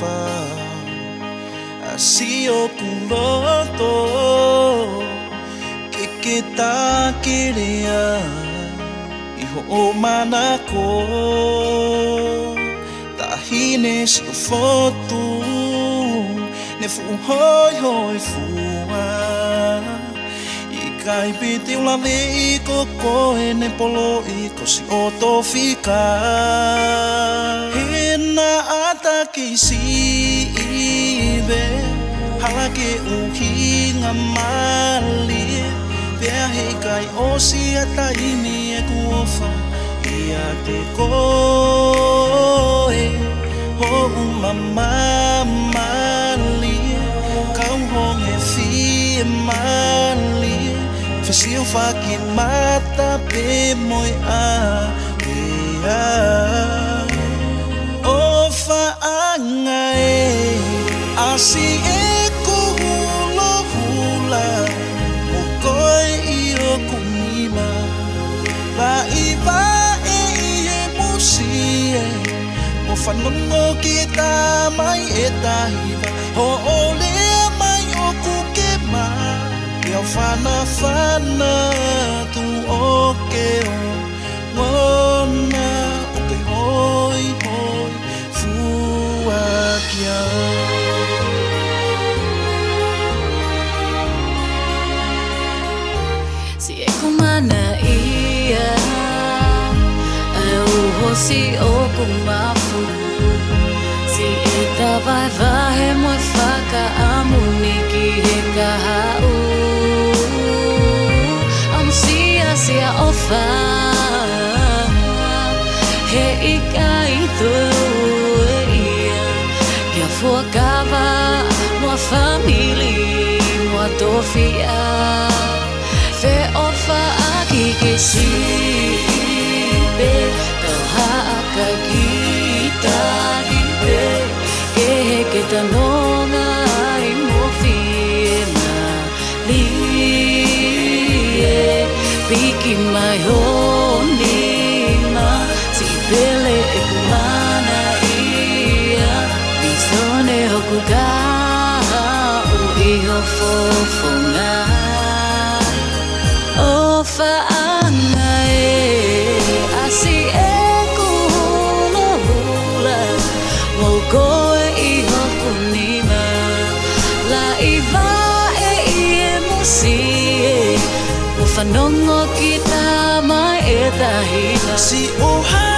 fa Asi o kuloto Ke ta kirea Iho o manako Tahine si o fotu Ne fu hoi hoi fua Kai piti ula vei ko koe ne polo I ko si oto fika Hena ata ki si ibe Hala ke uhinga mali Pea hei kai o si ata ini e kuofa Ia te koe Ho umama mali Kau honge fi mali Fasio fakin mata pe moi a pea O fa anga e Asi e ko hula hula Mo koe I o kunima La iwa e I musi e Mo whanongo kita mai e tahiwa Ho olea mai o kukema Iau whana tu oke o Ngona oke hoi hoi fuakia Si e kumana ia Au hosi o kumafu Si e tawai vahe moi whaka amuni ki he kahau Sia ofa He ika I tue ia Kia fuakava Mua famili Mua tofia Fe ofa aki ke sipe Tau haka kita hipe Ke he ke tanonga I mo fiena Piki mai honima Si pele e kumana ia Bisone hoku ka O iho fofonga O faanga e Asi e kuhula hula Mo koe iho kunima La iwa e ie musi e Whanongo kita mai e tahina Si o